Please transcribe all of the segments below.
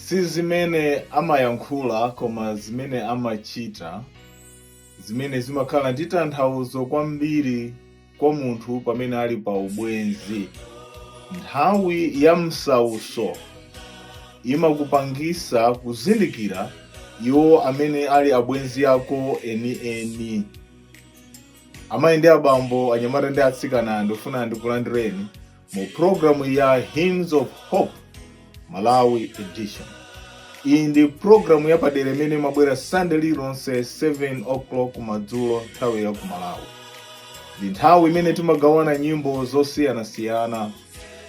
si zimene amayankhula koma zimene amachita, zimene zimakhala ndi tanthauzo kwambiri kwa munthu pamene ali pa ubwenzi. Nthawi ya msauso imakupangisa kuzindikira iwo amene ali abwenzi ako eni. Amayi ndi abambo, anyamata ndi atsikana, ndifuna ndikulandireni mu programu ya Hymns of Hope Malawi edition. Iyi ndi programu yapadera imene mabwera Sunday lilonse 7 o'clock madzulo nthawi ya ku Malawi. Ndi nthawi imene timagawana nyimbo zosiyanasiyana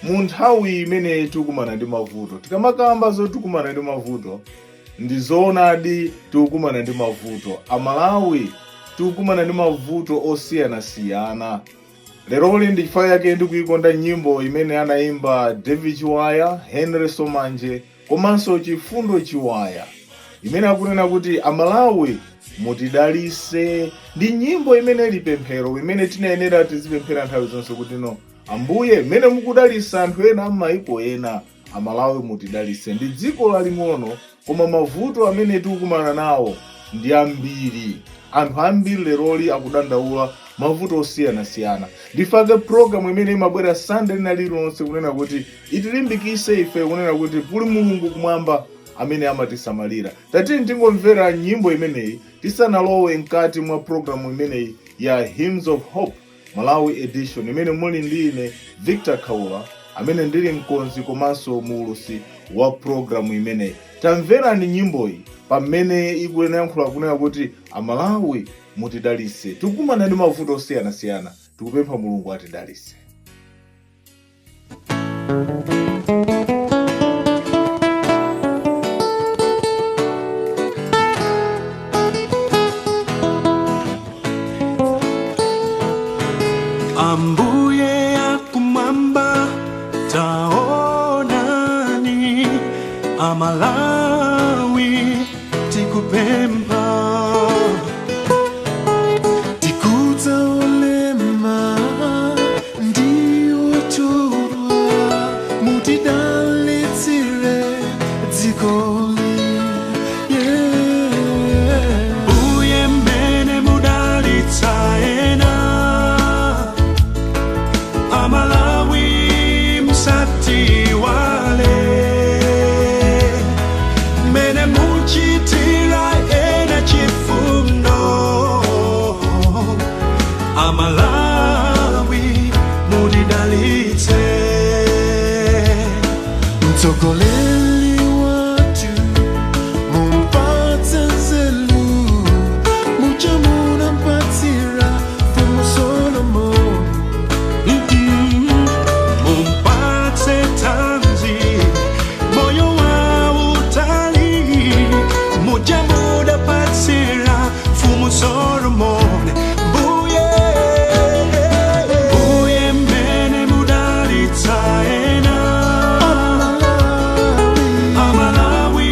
mu nthawi imene tikukumana ndi mavuto. Tikamakamba zotikumana ndi mavuto, ndi zoonadi tikukumana ndi mavuto. Amalawi tikukumana ndi mavuto osiyanasiyana. Leroli ndi chifukwa yake ndikuyikonda nyimbo imene anayimba David Chiwaya, Henry Somanje, komanso Chifundo Chiwaya, imene akunena kuti Amalawi mutidalise. Ndi nyimbo imene ili pemphero, imene tinayenera tizipemphera nthawi zonse kuti no Ambuye, mmene mukudalisa anthu ena amaiko ena, Amalawi mutidalise. Ndi dziko laling'ono koma mavuto amene tikukumana nawo ndi ambiri. Anthu ambiri leroli akudandaula mavuto osiyanasiyana. Ndifake programu imene imabwera Sunday lilonse kunena kuti itilimbikise ife, kunena kuti kuli Mulungu kumwamba amene amatisamalira. Tatini tingomvera nyimbo imeneyi tisanalowe mkati mwa programu imeneyi ya Hymns of Hope Malawi edition, imene muli ndine Victor Khaula, amene ndili mkonzi komanso muulusi wa programu imeneyi. Tamverani nyimboyi pamene ikuyankhula kunena kuti Amalawi mutidalise. Tikukumana ndi mavuto osiyanasiyana, tikupempha Mulungu atidalise. Ambuye akumwamba taonani, Amalawi tikupempha. Tikuta ulema ndiyo churwa, mutidalitsire dzikoli. Uye mmene mudalitsa ena, Amalawi msati wale. Mene muchitira ena chifundo, Amalawi mutidalitse. Mtsogoleri watu mumpatse nzeru, mucha munampatsira Mfumu Solomon. Mumpatse tanzi, moyo wa utali, mucha munampatsira Mfumu Solomon. Buye mmene mudalitsa ena, Amalawi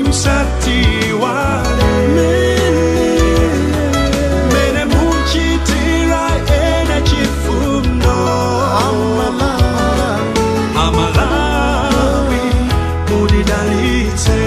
msati wale. Mene muchitira ena chifundo, Amalawi mutidalitse.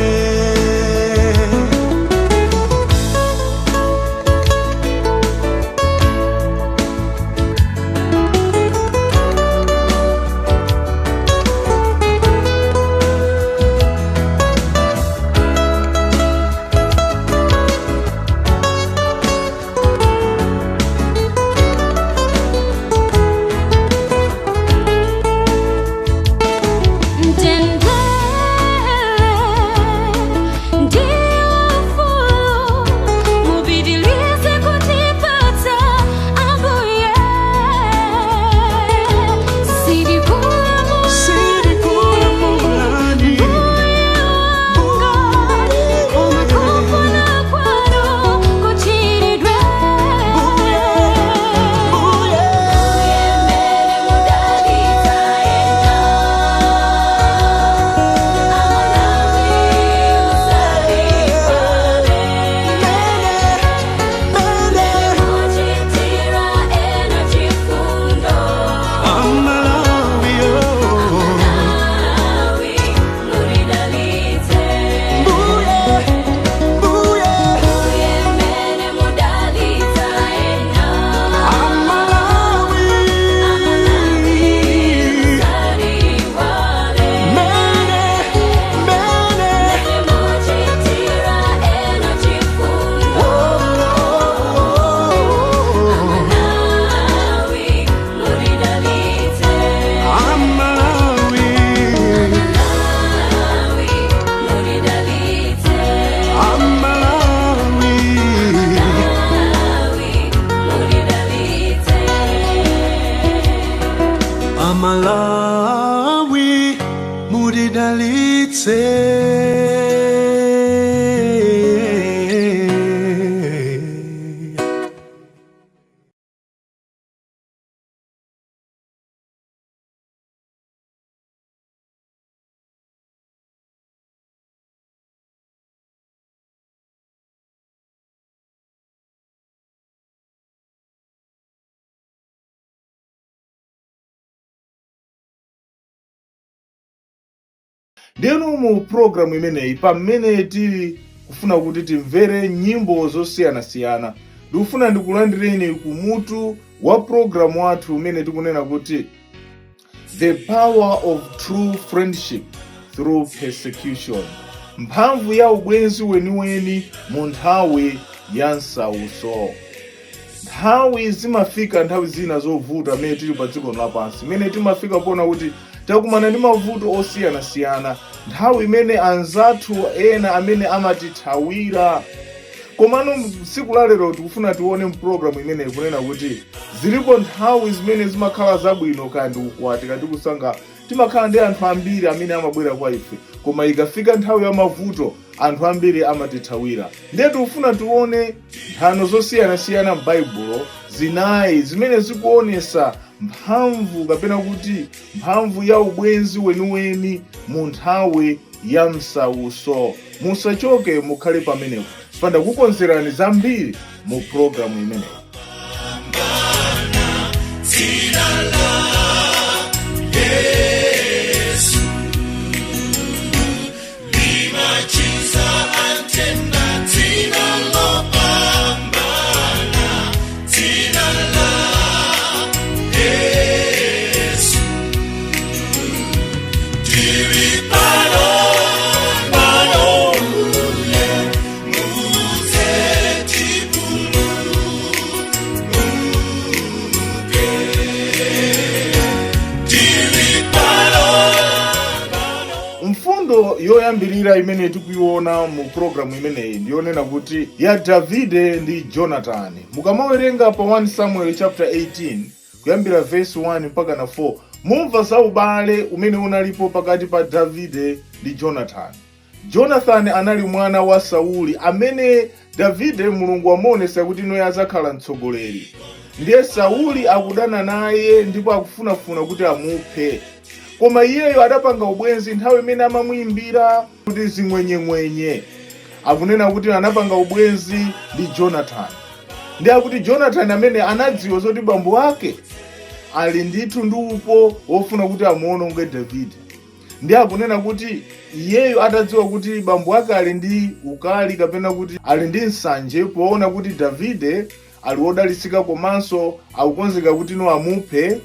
Ndeno mu program imeneyi pamene tili kufuna kuti timvere nyimbo zosiyanasiyana, ndikufuna ndikulandireni kumutu wa program wathu umene tikunena kuti The Power of True Friendship Through Persecution, mphamvu ya ubwenzi weniweni mu nthawi ya nsauso. Nthawi zimafika, nthawi zina zovuta amene tili pa dziko lapansi, imene timafika pona kuti takumana ndi mavuto osiyanasiyana, nthawi imene anzathu ena amene amatithawira. Komano tsiku la lero tikufuna tione mpulogalamu imeneyi kunena kuti zilipo nthawi zimene zimakhala zabwino kandi ukwati kandi kusanga timakhala ndi anthu ambiri amene amabwera kwa ife, koma ikafika nthawi ya mavuto anthu ambiri amatithawira. Ndiye tikufuna tione nthano zosiyanasiyana m'Baibulo zinayi zimene zikuonesa mphamvu kapena kuti mphamvu ya ubwenzi weniweni mu nthawi ya msauso. Musachoke, mukhale pamenepo, panda kukonzerani zambiri mu programu imeneyi. Mfundo yoyambirira imene tikuiona mu programu imeneyi ndiyonena kuti ya Davide ndi Jonathan. Mukamawerenga pa 1 Samuel chapter 18 kuyambira verse 1 mpaka na 4, mumva za ubale umene unalipo pakati pa Davide ndi Jonathan. Jonathan anali mwana wa Sauli amene Davide Mulungu amuonesa kuti noye azakhala mtsogoleri. Ndiye Sauli akudana naye ndipo akufunafuna kuti amuphe. Koma iyeyo adapanga ubwenzi nthawi imene amamuimbira kuti zimwenyemwenye. Akunena kuti anapanga ubwenzi ndi Jonathan. Ndi akuti Jonathan amene anadziwa zoti bambo wake ali ndithu ndi upo wofuna kuti amuononge Davide. Ndi akunena kuti iyeyo atadziwa kuti bambo wake ali ndi ukali kapena kuti ali ndi nsanje poona kuti Davide ali wodalisika komanso akukonzeka kuti no amuphe,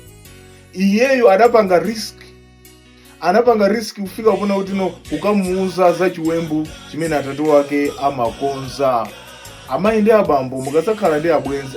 iyeyo adapanga risk kufika kupona kuti no kukamuuza za chiwembu chimene atate wake amakonza. Amayi ndi abambo mukasakhala ndi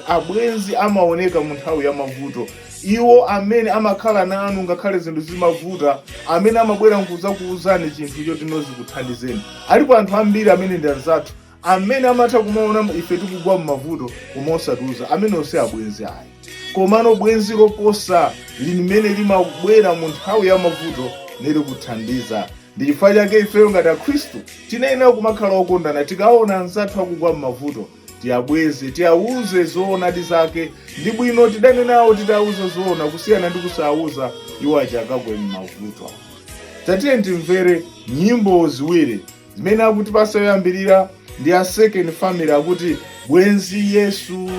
abwenzi amaoneka mu nthawi ya mavuto. Iwo amene amakhala nanu ngakhale zinthu zimavuta, amene amabwera nkuzakuuzani chinthu choti nozikuthandizeni. Alipo anthu ambiri amene ndi anzathu amene amatha kumaona ife tikugwa m'mavuto koma osatiuza, amene onse abwenzi ayi. Komano bwenzi loposa limene limabwera mu nthawi ya mavuto nili kuthandiza. Ndi chifukwa chake ifeyo ngati Akhristu tinayenera kumakhala okondana. Tikaona anzathu akugwa m'mavuto tiyabweze, tiyauze zoonadi zake. Ndi bwino tidane nawo titauza zoona kusiyana ndi kusauza iwo aja akagwe m'mavuto. Tatiye timvere nyimbo ziwiri zimene akutipasa yoyambirira ndi a second family akuti bwenzi Yesu.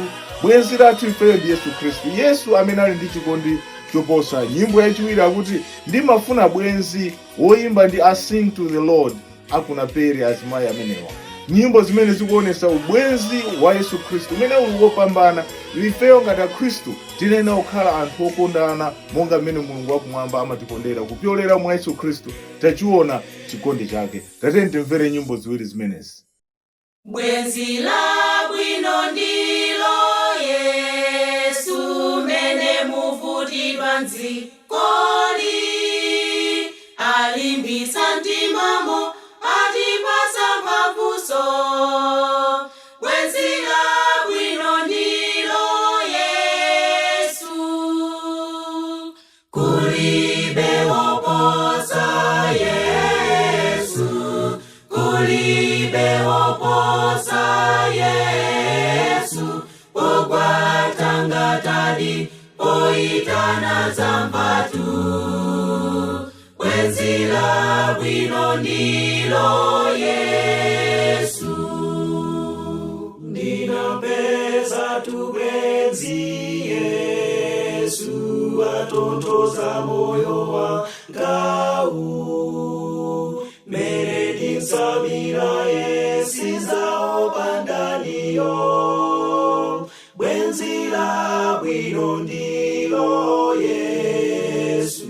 Bwenzi lathu ifeyo ndi Yesu Khristu, Yesu amene ali ndi chikondi choposa. Nyimbo yachiwiri akuti ndimafuna bwenzi woimba ndi I sing to the Lord akunapere azimayi amenewa. Nyimbo zimene zikuonesa ubwenzi wa Yesu Khristu umene uli wopambana. Ifeyo ngati Akhristu tinena kukhala anthu okondana monga mmene Mulungu wakumwamba amatikondera. Kupyolera mwa Yesu Khristu tachiona chikondi chake. Tatiyeni timvere nyimbo ziwiri zimenezi. Bwenzi labwino ndilo Yesu mene muvutidwa nzikoli, alimbisa mtimamo atipasa mphamvuso. Bwenzi labwino ndilo Yesu, kulibe woposa Yesu. kulibe oposa Yesu, pogwatangatadi poitana zambatu. Bwenzi la bwino ndilo Yesu. Ninapeza tu bwenzi Yesu, atontoza moyo wangau. Meredi nsabira yesiza opandaniyo. Bwenzi la bwino ndilo Yesu.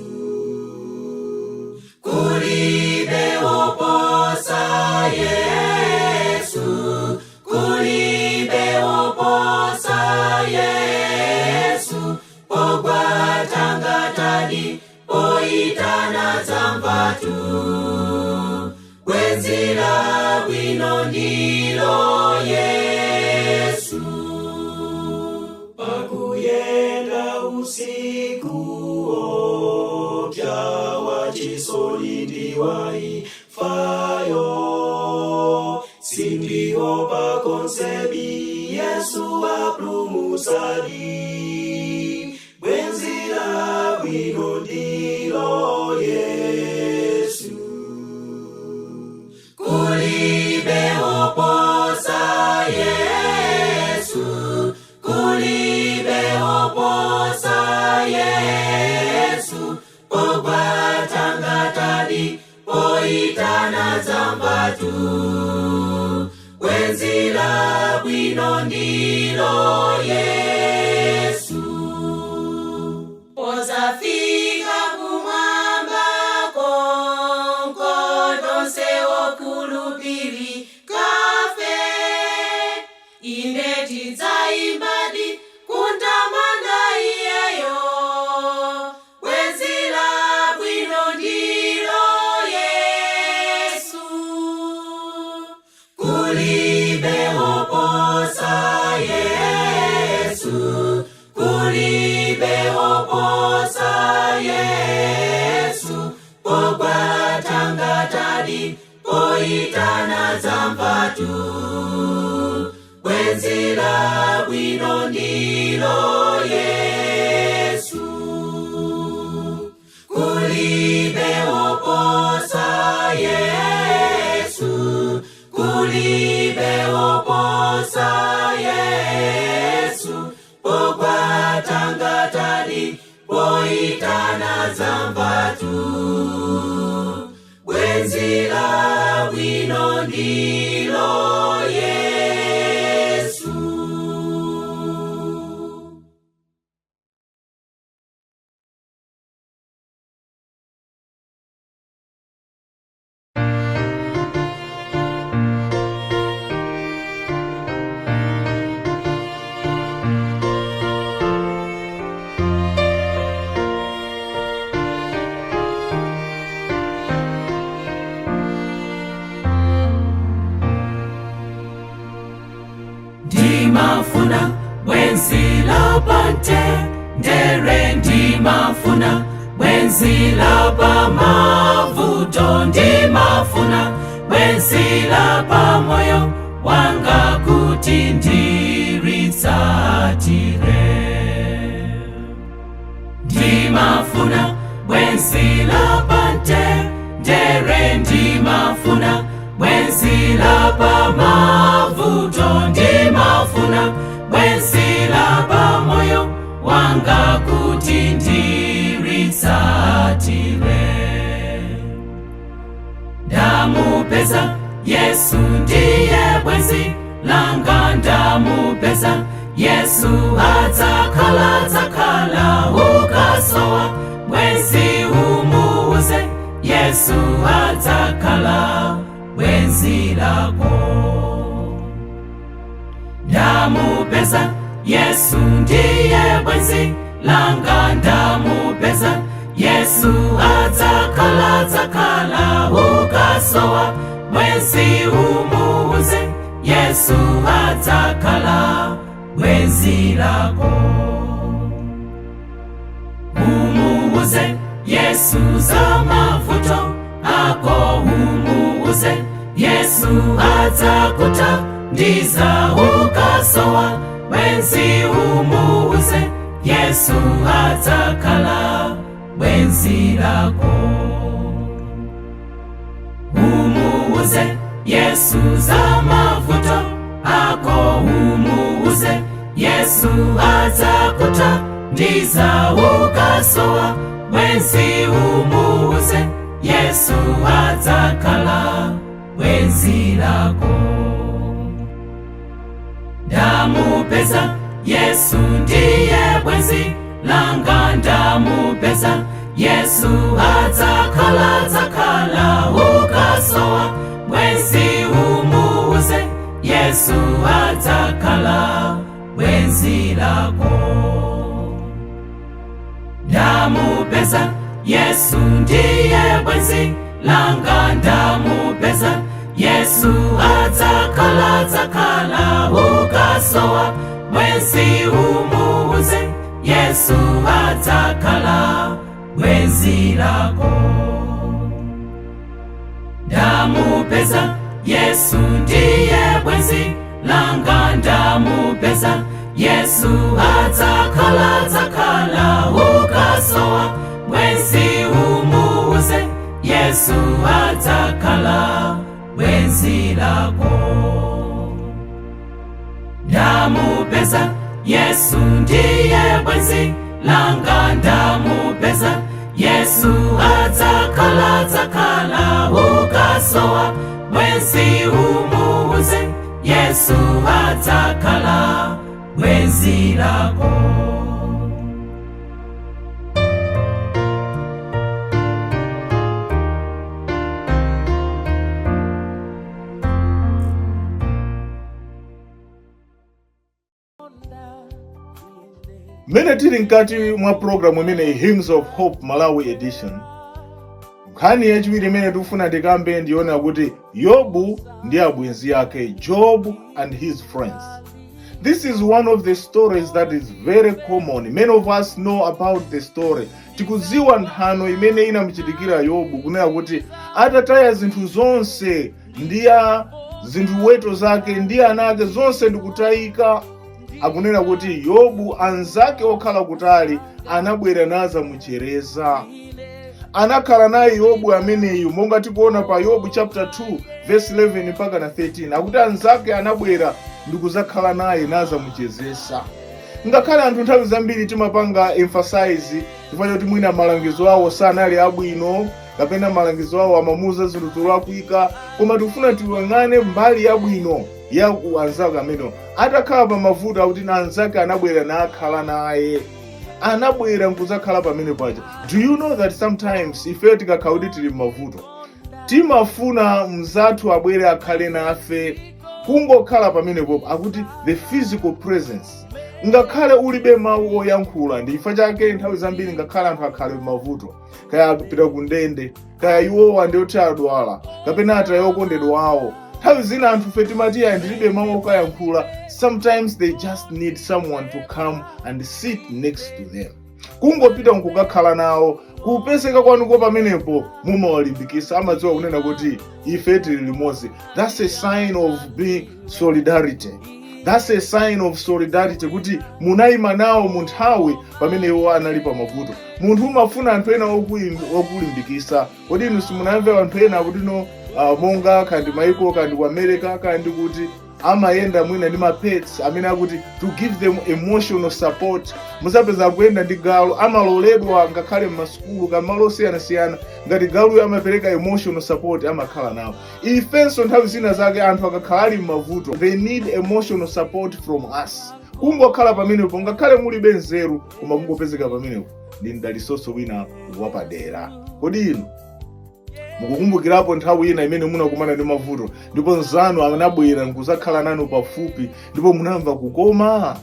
Kulibe oposa Yesu, kulibe oposa Yesu, pogwatangatadi poitana zambatu. Bwenzi la bwino ndilo Yesu. Pakuyenda usiku opya wachisolidi waifayo, sindiho pakonsebi Yesu aplumusadi. Bwenzi la bwino ndilo Yesu. Kulibe oposa Yesu, kulibe oposa Yesu, pogwatangatadi poitana zambatu. Bwenzi la bwino ndilo Yesu. Pozafika kumwamba konko donse okulupili kafe, indeti zaimbadi kuntamanda iyeyo. Bwenzi la bwino ndilo Yesu. Kulibe oposa Yesu, kulibe oposa Yesu, pogwatangatadi poitana zambatu. Bwenzi la bwino ndilo Yesu. Kulibe oposa Yesu, kulibe oposa Yesu, pogwatangatadi poitana zambatu. Bwenzi la bwino ndilo Yesu. Ndimafuna bwenzi la pante ndere, ndimafuna bwenzi la pamavuto, ndimafuna bwenzi la pamoyo wanga kuti ndiritsatire. Ndimafuna bwenzi la pante ndere, ndimafuna bwenzi la pamavuto, ndimafuna bwenzi la pamoyo wanga kuti ndiritsatire. Ndamupeza Yesu ndiye bwenzi langa, ndamupeza Yesu adzakhala ukasowa. Bwenzi umuuze Yesu adzakhala bwenzi lako. Ndamupeza Yesu ndiye bwenzi langa, ndamupeza Yesu adzakhala ukasowa. Bwenzi umuuze Yesu adzakhala bwenzi lako. Umuuze Yesu za mavuto ako, umuuze Yesu adzakuthandiza ukasowa bwenzi umuuze Yesu adzakhala bwenzi lako. Umuuze Yesu za mavuto ako, umuuze Yesu adzakuthandiza ukasowa bwenzi umuuze Yesu adzakhala bwenzi lako. Ndamupeza Yesu ndiye bwenzi langa, ndamupeza Yesu adzakhala ukasowa bwenzi umuuze Yesu adzakhala bwenzi lako. Ndamupeza Yesu ndiye bwenzi langa, ndamupeza Yesu adzakhala ukasowa bwenzi umuuze Yesu adzakhala bwenzi lako. Ndamupeza Yesu ndiye bwenzi langa, ndamupeza Yesu adzakhala ukasowa bwenzi umuuze Yesu adzakhala bwenzi lako. Ndamupeza Yesu ndiye bwenzi langa, ndamupeza Yesu adzakhala ukasowa bwenzi umuuze Yesu adzakhala bwenzi lako. Mene tili nkati mwa programu imene Hymns of Hope Malawi edition. Nkhani yachiwiri imene tikufuna tikambe ndiona kuti Yobu ndi abwenzi yake, Job and his friends. This is one of the stories that is very common. Many of us know about the story. Tikudziwa nthano imene inamuchitikira Yobu, kunena kuti atataya zinthu zonse, ndiya zinthu weto zake ndi anake zonse ndikutayika. Akunena kuti Yobu anzake okhala kutali anabwera nazamuchereza. Anakhala naye Yobu ameneyu, monga tikuona pa Yobu chapter 2 verse 11 mpaka na 13. Akuti anzake anabwera ndikuzakhala naye nazamuchezesa. Ngakhale anthu nthawi zambiri timapanga emphasize chifukwa choti mwina malangizo awo sanali abwino, kapena malangizo awo amamuza zinthu zolakwika, koma tikufuna tiyang'ane mbali yabwino ya anzake amene atakhala pa mavuto akuti anzake anabwera nakhala naye. Anabwera nkuzakhala pamene paja. Do you know that sometimes ife tikakhala kuti tili mavuto timafuna mzathu abwere akhale nafe, kungokhala pamene popo, akuti the physical presence. Ngakhale ulibe mawu oyankhula, ndi chifukwa chake nthawi zambiri ngakhale anthu akhale mavuto, kaya akupita ku ndende, kaya iwowa ndi oti adwala, kapena ataya okondedwa awo, nthawi zina anthu fe timati ndilibe mawu okayankhula. Sometimes they just need someone to come and sit next to them. Kungopita nkukakhala nawo, kupeseka kwanuko pamenepo mumawalimbikisa, amadziwa kunena kuti ife tili limodzi. That's a sign of being solidarity. That's a sign of solidarity, kuti munayima nawo munthawi pamene iwo anali pa mavuto. Munthu umafuna anthu ena okulimbikisa. Kodi inu simunamve anthu ena kuti monga kandi maiko kandi ku America kandi kuti amayenda mwina ndi mapets amene akuti to give them emotional support. Musapeza kuyenda ndi galu, amaloledwa ngakhale m'masukulu kamalo osiyanasiyana, ngati galu amapereka emotional support amakhala nawo. Ifenso nthawi zina zake anthu akakhala ali m'mavuto, they need emotional support from us. Kungokhala pamenepo, ngakhale mulibe nzeru, koma kungopezeka pamenepo ndi mdalisoso wina wapadera. Kodi inu mukukumbukirapo nthawi ina imene munakumana ndi mavuto ndipo nzanu anabwera nkuzakhala nanu pafupi ndipo munamva kukoma?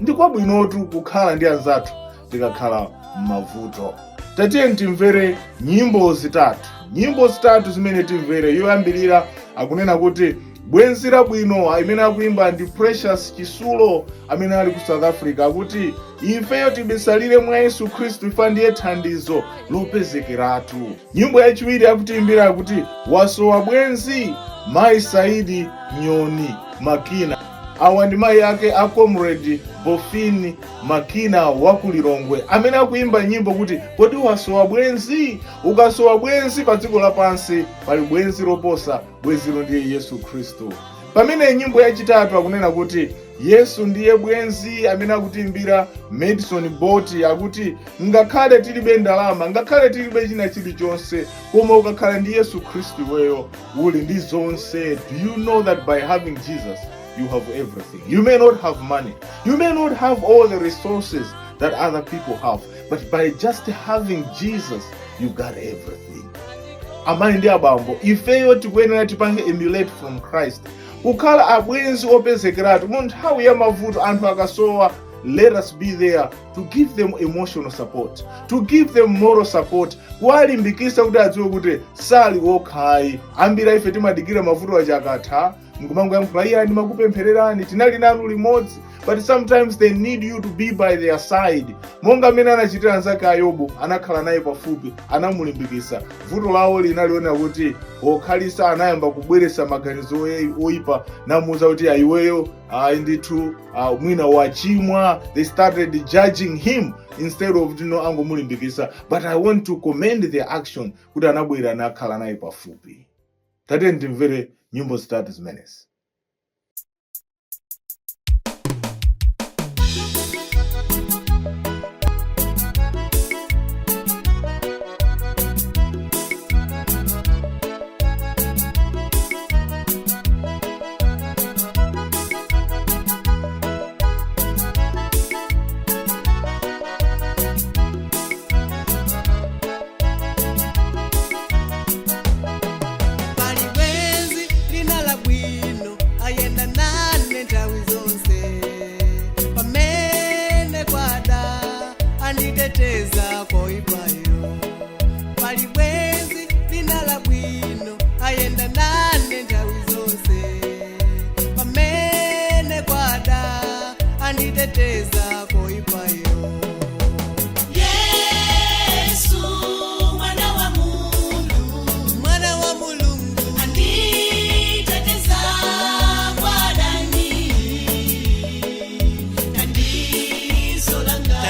Ndi kwabwinotu kukhala ndi anzathu tikakhala m'mavuto. Tatiye timvere nyimbo zitatu zimene timvere. Yoyambirira akunena kuti bwenzi labwino, imene akuimba ndi Precious Chisulo amene ali ku South Africa, akuti ifeyo tibisalire mwa Yesu Khristu, ifa ndiye thandizo lopezekeratu. Nyimbo yachiwiri akutiimbira akuti wasowa bwenzi Mai Saidi Nyoni Makina. Awa ndi mai ake a Comrade Bofini Makina wakulilongwe amene akuimba nyimbo kuti kodi wasowa bwenzi. Ukasowa bwenzi pa dziko lapansi pali bwenzi loposa bwenzilo ndiye Yesu Khristu. Pamene nyimbo yachitatu akunena kuti Yesu ndiye bwenzi amene akutiimbira Madison Boti akuti ngakhale tilibe ndalama, ngakhale tilibe china chilichonse, koma ukakhala ndi Yesu Khristu weyo uli ndi zonse. Do you know that by having Jesus you have everything? You may not have money, you may not have all the resources that other people have, but by just having Jesus you got everything. Amai ndi abambo, ifeyo tikuyenera tipange emulate from Christ. Kukhala abwenzi opezekeratu mu nthawi ya mavuto anthu akasowa. Let us be there to give them emotional support, to give them moral support, kuwalimbikisa kuti adziwe kuti sali wokhayi. Ambira ife timadikira mavuto achakatha mkumangu ya mkulaiya ndi makupemphererani tinali nanu limodzi, but sometimes they need you to be by their side. Monga amene anachitira anzake Ayobu, anakhala naye pafupi, anamulimbikisa. Vuto lawo linaliona kuti okhalisa anayamba kubweresa maganizo oyipa, namuza kuti iweyo ndithu mwina wachimwa. They started judging him instead of angomulimbikisa. But I want to commend their action kuti anabwera nakhala naye pafupi. Tate ndimvere nyimbo zitatu zimenezi. Teteza koipayo pali bwenzi linala bwino ayenda nane nthawi zonse pamene kwada anditeteza koipayo. Yesu mwana wa Mulungu anditeteza kwadani tandizo langa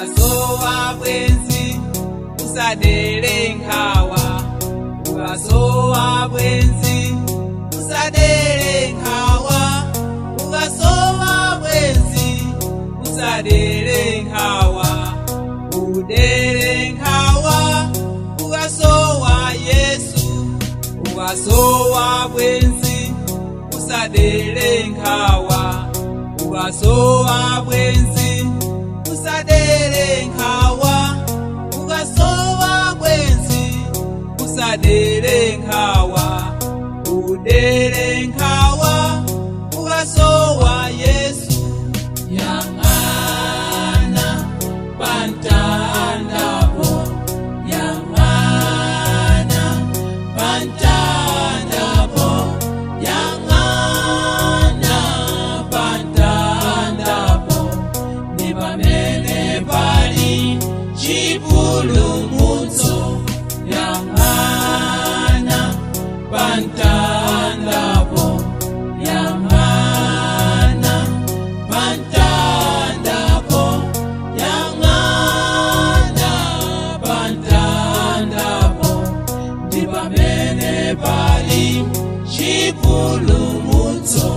ukasowa bwenzi usadere nkhawa, ukasowa bwenzi usadere nkhawa, ukasowa bwenzi usadere nkhawa, udere nkhawa ukasowa Yesu, ukasowa bwenzi usadere nkhawa, ukasowa bwenzi usadere nkhawa, ukasowa bwenzi usadere nkhawa, udere nkhawa ukasowa Yesu. Yangana pantandapo, yangana pantandapo, yangana pantandapo, ni pamene pali chipulumutso. Yangana pantandapo, yangana pantandapo, yangana pantandapo, ndi pamene pali chipulumutso.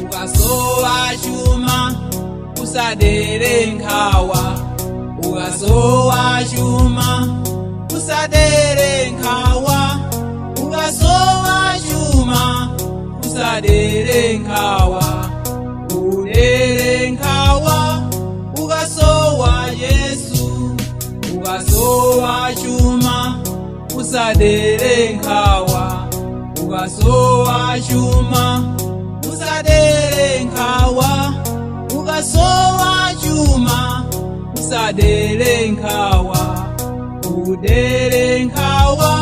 Ukasowa chuma usadere nkhawa, ukasowa chuma usadere nkhawa, ukasowa chuma usadere nkhawa, udere nkhawa ukasowa Yesu, ukasowa chuma usadere nkhawa, ukasowa chuma usadere nkhawa, ukasowa chuma usadere nkhawa, udere nkhawa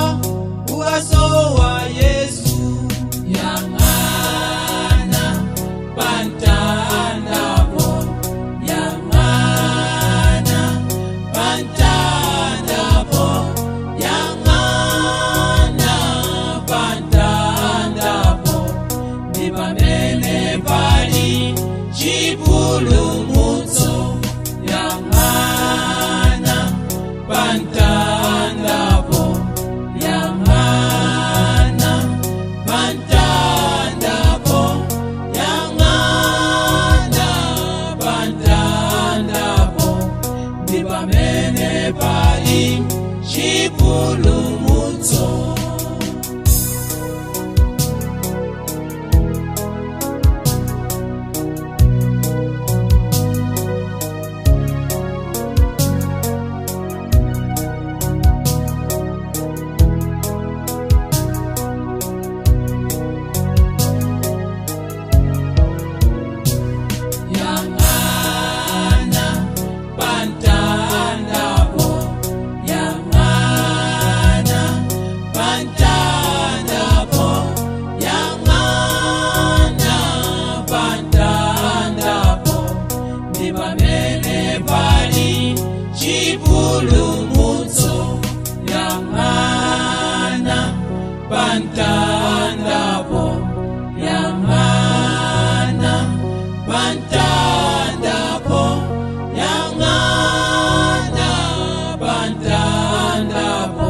ukasowa Yesu. Yangana pantandapo, yangana pantandapo, yangana pantandapo, ni pamene pali chipulumutso. Yangana pantandapo, yangana pantandapo, yangana pantandapo, ndi pamene pali chipulumutso. Yangana pantandapo, yangana pantandapo, yangana pantandapo, ndi pamene pali chipulumutso. Yangana pantandapo, yangana pantandapo, yangana pantandapo,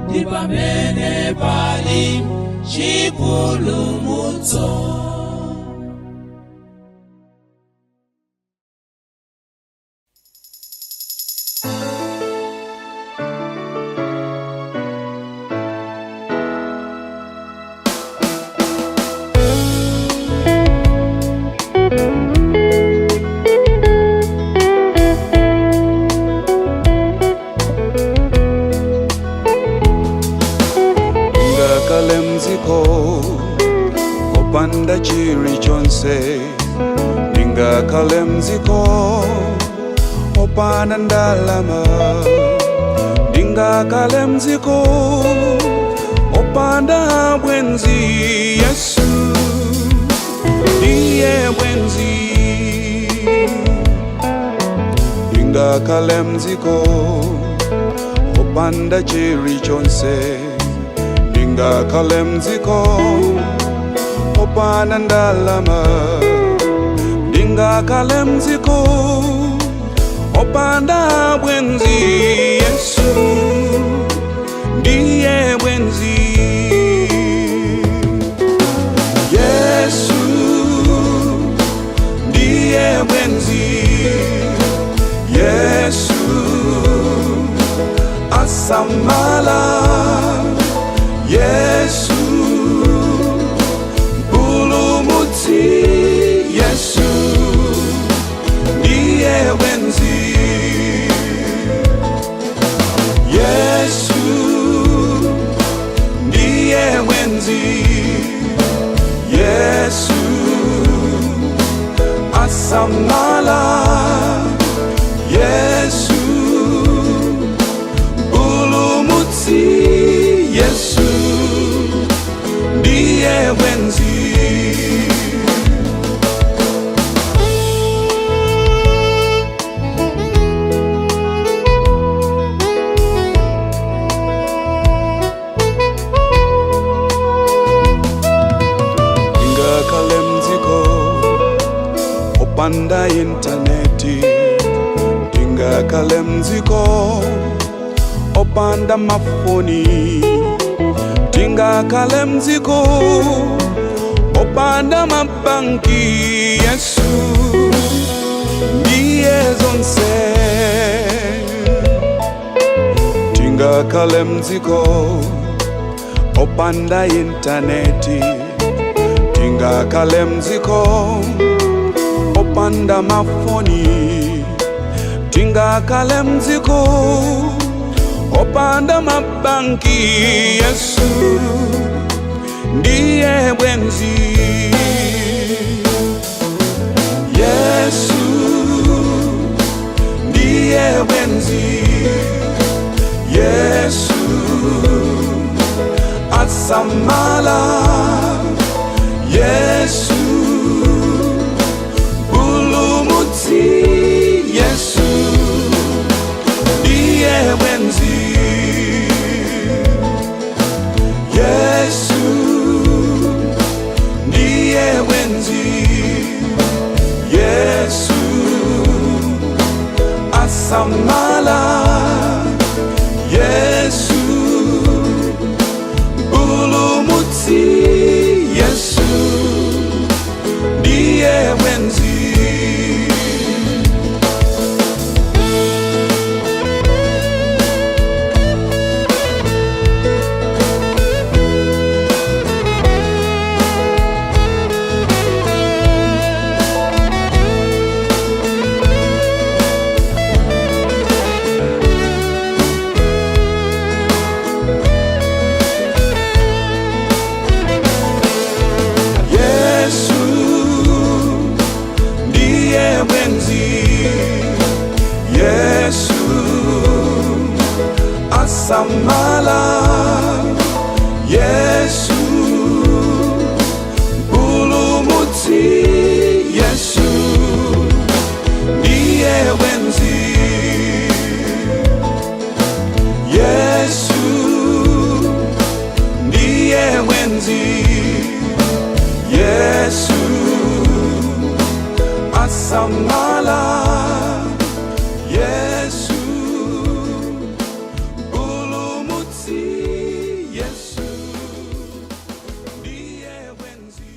ndi pamene pali chipulumutso. Opanda chiri chonse, ningakhale mziko opanda ndalama, ningakhale mziko opanda bwenzi Yesu. ndingakhale mdziko opanda chilichonse, ndingakhale mdziko opanda ndalama, ndingakhale mdziko opanda bwenzi. Yesu ndiye bwenzi, Yesu ndiye bwenzi, Yesu asamala, Yesu mpulumutsi, Yesu ndiye bwenzi, Yesu ndiye bwenzi, Yesu asamala, Yesu mpulumutsi, Yesu ndiye bwenzi. Ndingakhale mdziko opanda interneti, ndingakhale mdziko opanda mafoni, ndingakhale mdziko opanda mabanki, Yesu ndiye zonse, ndingakhale mdziko opanda interneti, ndingakhale mdziko opanda mafoni, ndingakhale mdziko opanda mabanki, Yesu ndiye bwenzi, Yesu ndiye bwenzi, Yesu asamala, Yesu mpulumutsi, Yesu ndiye bwenzi, Yesu ndiye bwenzi, Yesu asamala, Yesu mpulumutsi, Yesu ndiye bwenzi. Yesu ndiye bwenzi, Yesu asamala, Yesu mpulumutsi, Yesu ndiye bwenzi, Yesu ndiye bwenzi, Yesu asamala, Yesu mpulumutsi, Yesu ndiye bwenzi.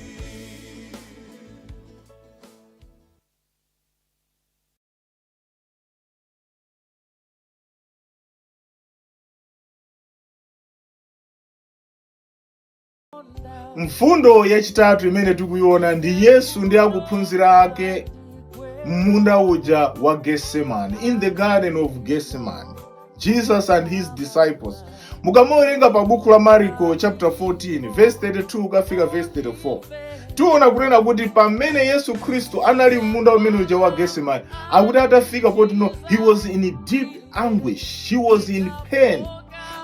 Mfundo yachitatu imene tikuiona ndi Yesu ndi akuphunzira ake munda uja wa Getsemani, in the garden of Getsemani, Jesus and his disciples. Mukamuwerenga pa buku la Marko chapter 14 verse 32 kafika verse 34, tiona kunena kuti pamene Yesu Khristu anali munda umene uja wa Getsemani, akuti atafika poti no, he was in deep anguish, he was in pain.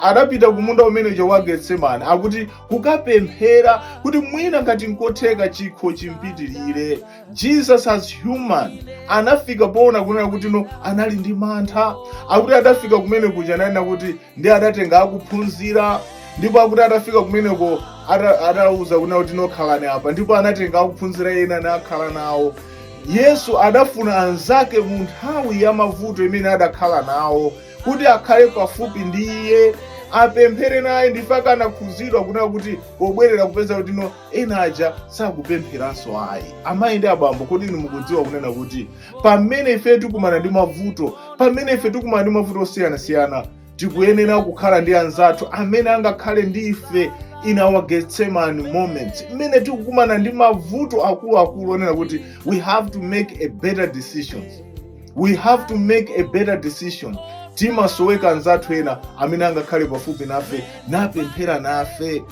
adapita kumunda umenejo wa Getsemani akuti kukapemphera kuti mwina ngati nkotheka chikho chimpitirire. Jesus as human anafika poona kunena kuti no anali ndi mantha, akuti adafika kumene kuja nanena kuti ndi adatenga akuphunzira, ndipo akuti adafika kumeneko adauza kunena kuti nokhalani apa, ndipo anatenga akuphunzira ena nakhala nawo. Yesu adafuna anzake mu nthawi ya mavuto imene adakhala nawo kuti akhale pafupi ndi iye, apemphere naye, ndipo akanakhuzidwa kunena kuti pobwerera kupeza kuti no ena aja sakupempheranso ayi. Amayi ndi abambo, kodi inu mukudziwa kunena kuti pamene ife tikumana ndi mavuto, pamene ife tikumana ndi mavuto osiyanasiyana, tikuyenera kukhala ndi anzathu amene angakhale ndi ife in our Gethsemane moments, mmene tikukumana ndi mavuto akuluakulu onena kuti we have to make a better decision. We have to make a better decision. Timasoweka anzathu ena amene angakhale pafupi nafe napemphera nafe.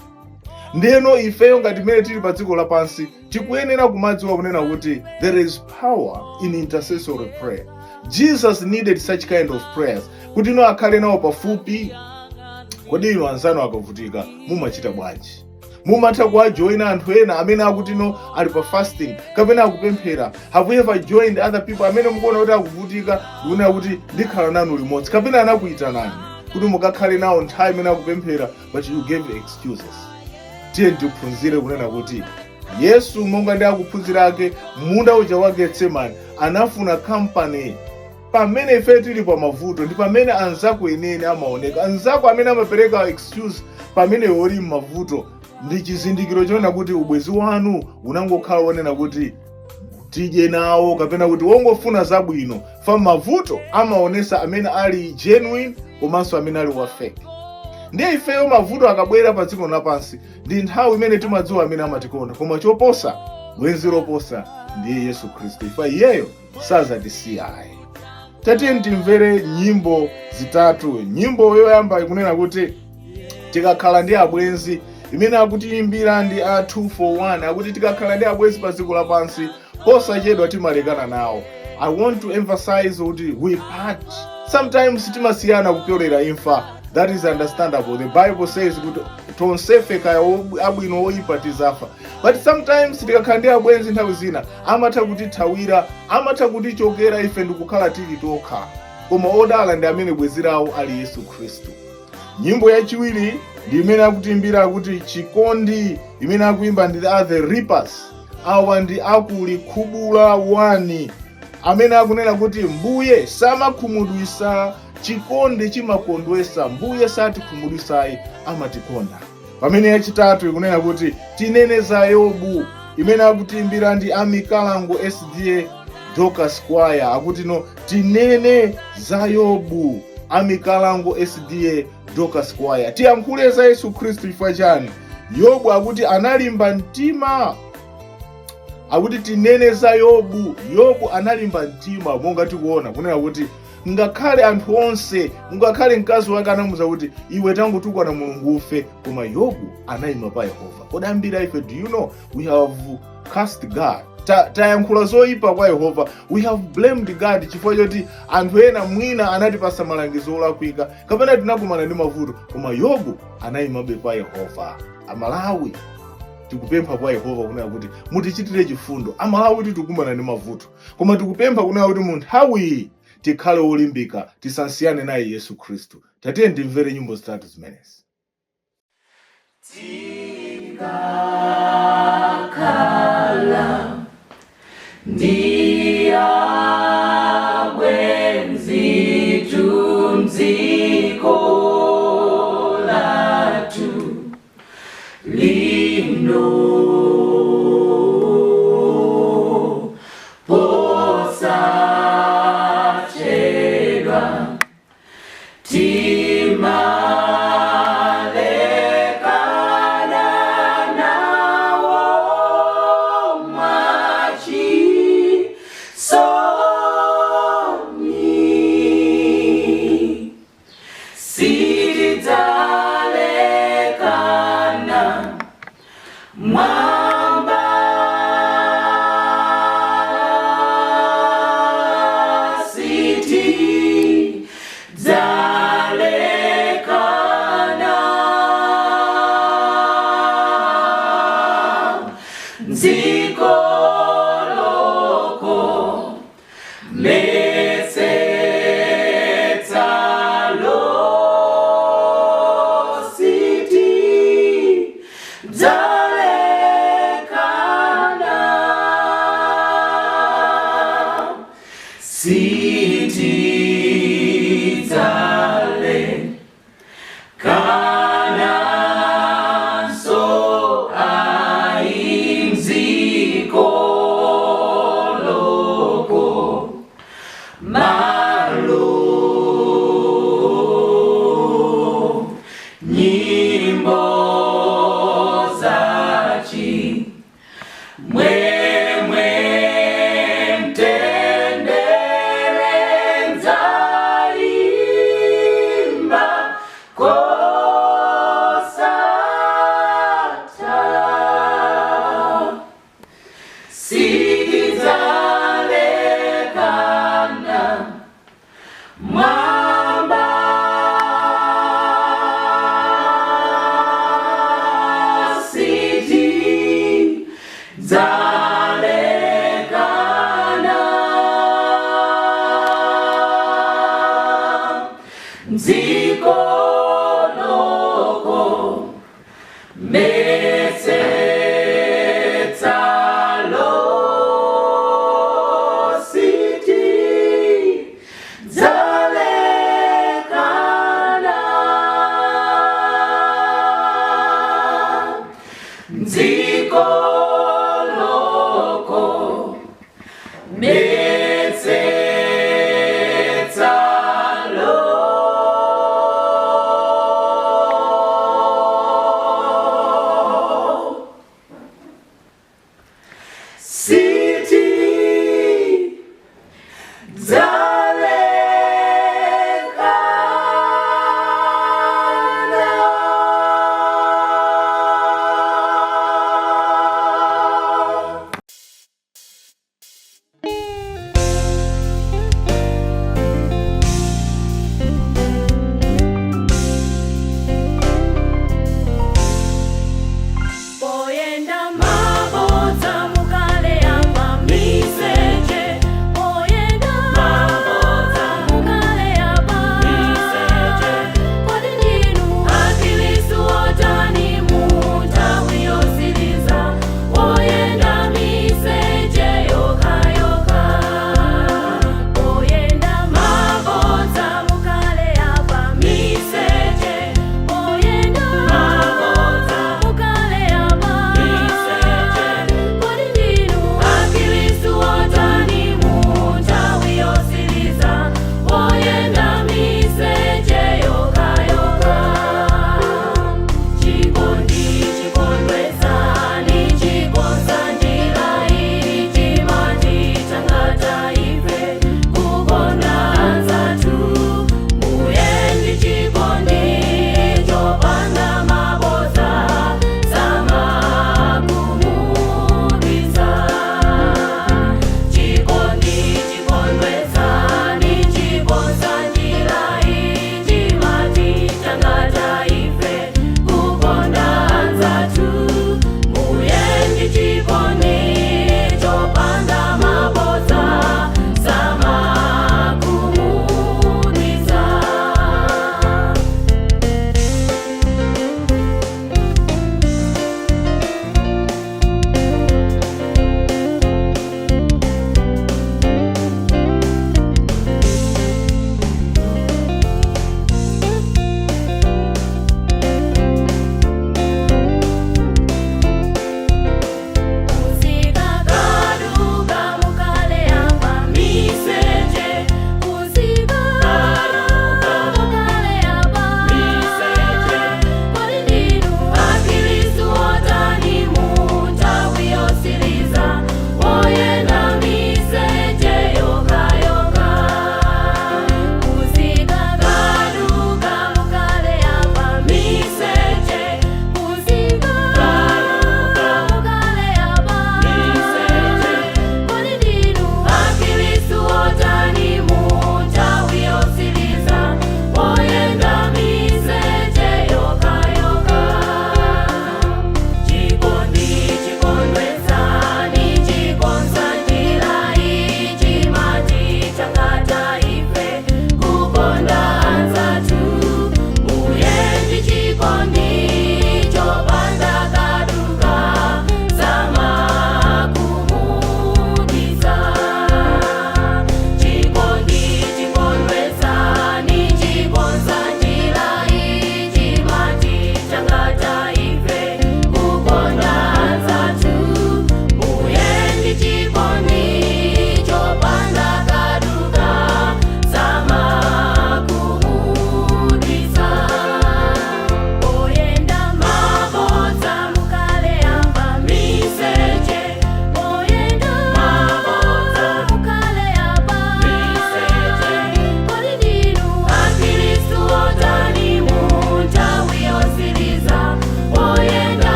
Ndeno ifeyo ngati mmene tili pa dziko lapansi tikuyenera kumadziwa kunena kuti there is power in intercessory prayer. Jesus needed such kind of prayers kuti no akhale nawo pafupi. Kodi inu anzanu akavutika mumachita bwanji? Mumatha kuwajoina anthu ena amene akuti no ali pa fasting kapena akupemphera? Have you ever joined other people amene mukuona kuti akuvutika ndikunena kuti ndikhala nanu limodzi, kapena anakuyitanani kuti mukakhale nawo nthawi imene akupemphera but you gave excuses? Tiye tiphunzire kunena kuti Yesu monga ndi akuphunzira ake munda uja wa Getsemani anafuna company. Pamene ife tili pa mavuto ndi pamene anzako enene amaoneka. Anzako amene amapereka excuse pamene uli m'mavuto ndi chizindikiro chonena kuti ubwezi wanu unangokhala wonena kuti tidye nawo kapena kuti wongofuna zabwino. Fa mavuto amaonesa amene ali genuine komanso amene ali wa fake. Ndiye ifeyo mavuto akabwera pa dziko lapansi ndi nthawi imene timadziwa amene amatikonda, koma choposa bwenzi loposa ndiye Yesu Khristu. Ifa iyeyo sazatisiya ayi. Tatiye timvere nyimbo zitatu. Nyimbo yoyamba ikunena kuti tikakhala ndi abwenzi, imene akutiimbira ndi a 2 for 1, akuti tikakhala ndi abwenzi pa dziko lapansi posachedwa timalekana nawo. I want to emphasize kuti we part. Sometimes timasiyana kupyolera imfa. That is understandable. The Bible says kuti tonsefe kaya abwino oyipa tizafa. But sometimes tikakhala ndi abwenzi nthawi zina amatha kutithawira, amatha kutichokera ife ndikukhala tili tokha. Koma odala ndi amene bwenzi lawo ali Yesu Khristu. Nyimbo yachiwiri ndi imene akutiimbira kuti chikondi, imene akuimba ndi the Reapers. Awa ndi akulikhubula 1 amene akunena kuti Mbuye samakhumudwisa, chikondi chimakondwesa, Mbuye satikhumudwisayi, amatikonda. Pamene yachitatu ikunena kuti tinene za Yobu, imene akutiimbira ndi Amikalango SDA Dorcas Choir, akuti no tinene za Yobu, Amikalango SDA Dorcas Choir. Tiyankhule za Yesu Khristu chifukwa chani? Yobu akuti analimba mtima. Akuti tinene za Yobu, Yobu analimba mtima monga tikuona kunena kuti ngakhale anthu onse, ngakhale mkazi wake anamuza kuti iwe tangu tukwa na Mulungu ufe, koma Yobu anayima pa Yehova. Kodambira ife, do you know we have cursed God. Tayankhula zoyipa kwa Yehova. We have blamed God chifukwa choti anthu ena mwina anatipasa malangizo olakwika kapena tinakumana ndi mavuto, koma Yobu anayimabe pa Yehova. Amalawi tikupempha kwa Yehova kunena kuti mutichitire chifundo. Amalawi tikukumana ndi mavuto, koma tikupempha kunena kuti mu nthawi tikhale olimbika, tisansiyane naye Yesu Khristu. Tatiye ndimvere nyimbo zitatu zimenezi. Tikakhala ndi abwenzi tumziko latu lino posachedwa timalekana nawo dziko loko metsetsa lositi dzalekana siti dzalekana so aimziko loko malo nyimbo zachi mwemwe mtendere nzaimba kosata sidzalekana mwamba siti dzalekana dziko loko metsetsa lositi dzalekana dziko loko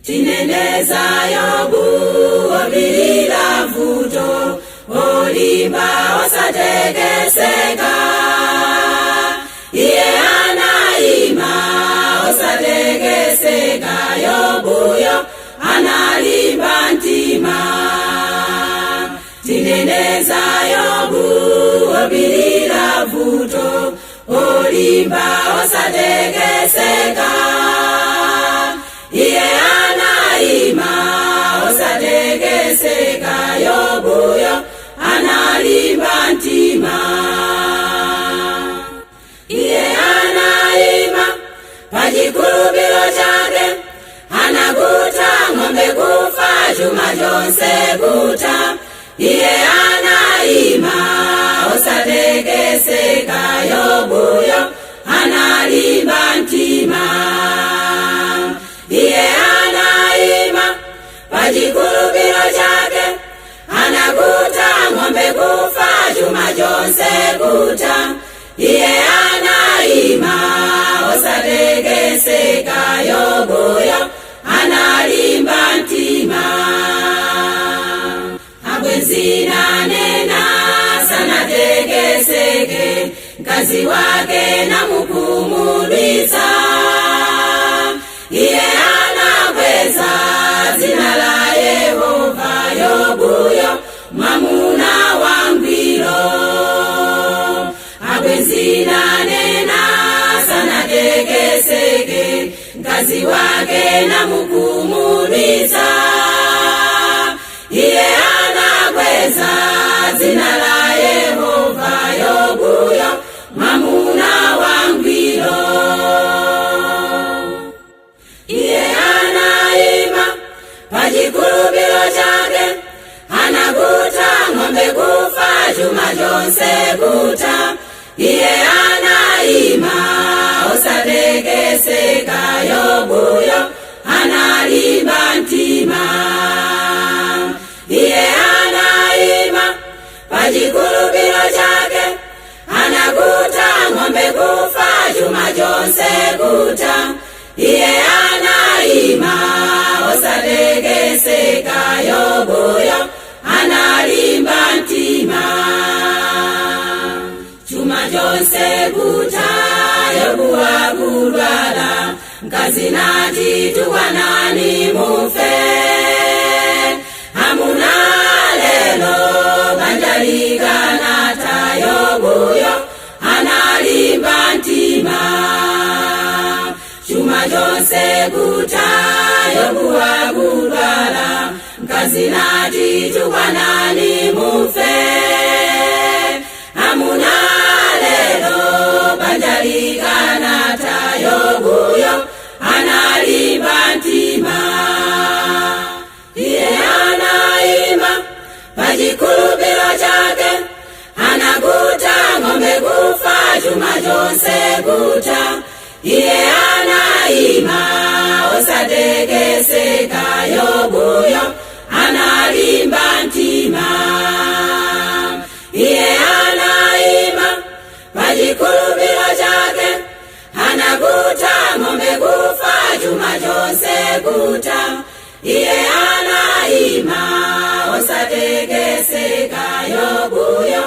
tineneza Yobu obirira vuto olimba osatekeseka iye anaima osatekeseka Yobuyo analimba ntima tineneza Yobu obirira vuto olimba osatekeseka iye anaima osatekeseka Yobuyo analimba ntima iye anaima pachikhulupiriro chake anakuta ng'ombe kufa chuma chonse kuta iye anaima osatekeseka Yobuyo analimba ntima iye anaima pachikhulupiriro chake anakuta ng'ombe kufa chuma chonse kuta iye anaima osatekeseka Yobuyo analimba ntima abwenzi nanena sanatekeseke mkazi wake namukhumudwitsa iye anakweza dzina la Yehova Yobuyo mwamuna wangwiro abwenzi nanena sanatekeseke mkazi wake namukhumudwitsa iye anakweza dzina la Yehova Yobuyo mwamuna wangwiro iye anaima pachikhulupiriro chake anakuta ng'ombe kufa chuma chonse kuta iye anaima osatekeseka Yobuyo analimba ntima iye anaima pachikhulupiriro chake anakuta ng'ombe kufa chuma chonse kuta iye anaima osatekeseka Yobuyo analimba ntima chuma chonse kuta Yobu akudwala mkazi nati tukwanani mufe amuna lelo banjalikanata Yobuyo analimba ntima chuma chonse kuta Yobu akudwala mkazi nati tukwanani mufe amuna lelo banjalikanata Yobuyo analimba ntima iye anaima pachikhulupiriro chake anakuta ng'ombe kufa chuma chonse kuta iye anaima osatekeseka Yobuyo analimba ntima iye anaima pachikhulupiriro chake anakuta ng'ombe kufa chuma chonse kuta iye anaima osatekeseka Yobuyo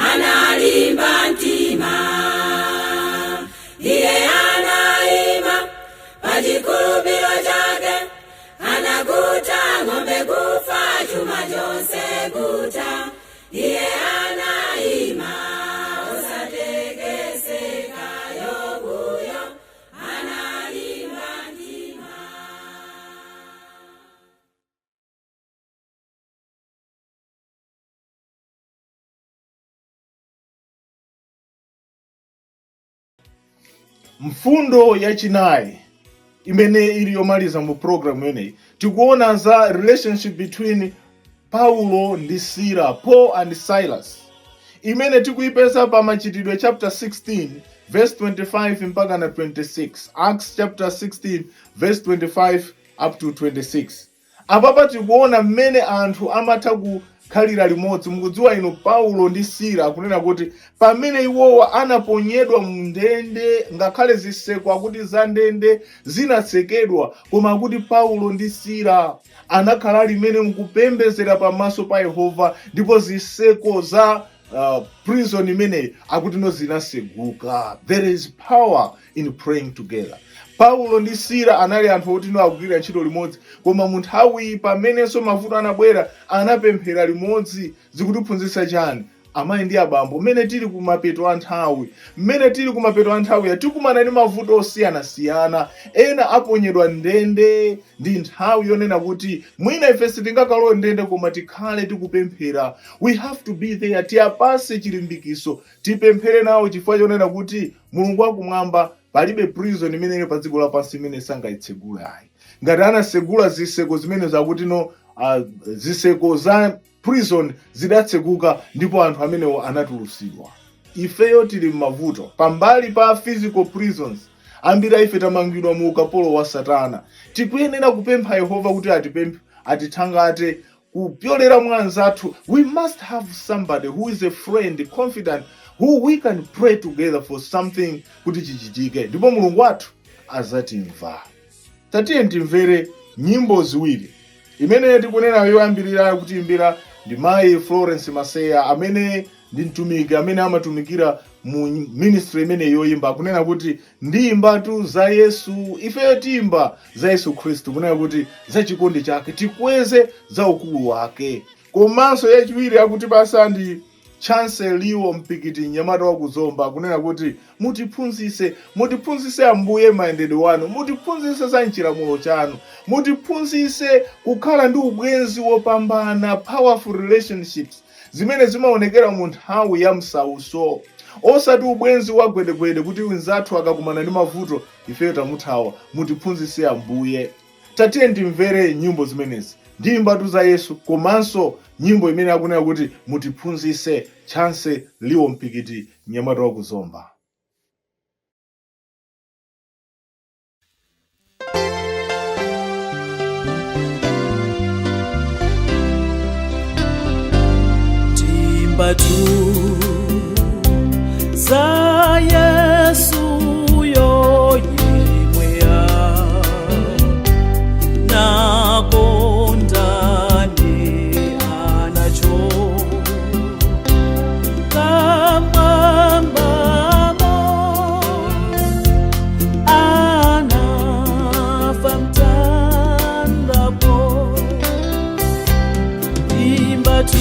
analimba ntima iye anaima pachikhulupiriro chake anakuta ng'ombe kufa chuma chonse kuta iye anaima osatekeseka Yobuyo analimba ntima mfundo yachinayi imene ili yomaliza mu program imeneyi tikuona za relationship between Paulo ndi Sila, Paul and Silas, imene tikuyipeza pa machitidwe chapter 16 verse 25 mpaka na 26, Acts chapter 16 verse 25 up to 26. Apapa tikuona mmene anthu amatha khalira limodzi. Mukudziwa inu Paulo ndi Sila akunena kuti pamene iwowa anaponyedwa mu ndende, ngakhale zitseko akuti za ndende zinatsekedwa, koma akuti Paulo ndi Sila anakhala limene mukupembedzera pamaso pa Yehova, ndipo zitseko za prison imeneyi akuti no zinaseguka. There is power in praying together. Paulo ndi Sila anali anthu oti akugwira ntchito limodzi, koma mu nthawi pamenenso mavuto anabwera anapemphera limodzi. Zikutiphunzitsa chani? Amayi ndi abambo, mmene tili kumapeto a nthawi tikumana ndi mavuto osiyanasiyana. Ena aponyedwa ndende, ndi nthawi yonena kuti mwina ife sitingakalowe ndende, koma tikhale tikupemphera. We have to be there, tiyapase chilimbikiso, tipemphere nawo, chifukwa chonena kuti Mulungu wakumwamba palibe prison imene pa dziko lapansi imene sangayitsegula. Ngati anasegula zitseko zimene zakuti zitseko za prison zidatseguka, ndipo anthu amenewo anatulusidwa. Ifeyo tili m'mavuto pambali pa physical prisons. Ambiri ife tamangidwa mu ukapolo wa Satana. Tikuyenera kupempha Yehova kuti atithangate kupyolera mwa anzathu. We must have somebody who is a friend, confident, who we can pray together for something kuti chichitike, ndipo Mulungu wathu azatimva. Tatiye timvere nyimbo ziwiri. Imene tikunena yoyambirira kuti imbira ndi mayi Florence Maseya, amene ndi mtumiki amene amatumikira mu ministry imene yoyimba, akunena kuti ndiyimbatu za Yesu. Ifeyo tiyimba za Yesu Khristu, kunena kuti za chikondi chake, tikweze za ukulu wake. Komanso yachiwiri akuti basa ndi Chance Liwo Mpikiti Nyamata wa Kuzomba, akunena kuti mutiphunzise Ambuye mayendedwe wanu, mutiphunzise za chilamulo chanu, mutiphunzise kukhala ndi ubwenzi wopambana, powerful relationships zimene zimaonekera mu nthawi ya msauso, osati ubwenzi wa gwedegwede kuti winzathu akakumana ndi mavuto ifeyo tamuthawa. Mutiphunzise Ambuye. Tatiye timvere nyimbo zimenezi, ndiyimbatu za Yesu, komanso nyimbo imene akunena kuti mutiphunzise, Chance Liwo Mpikiti Nyamata wa Kuzomba. Timbatu za Yesu yoyimweya nakondane anacho kamwambamo anafa mtandapo. Timbatu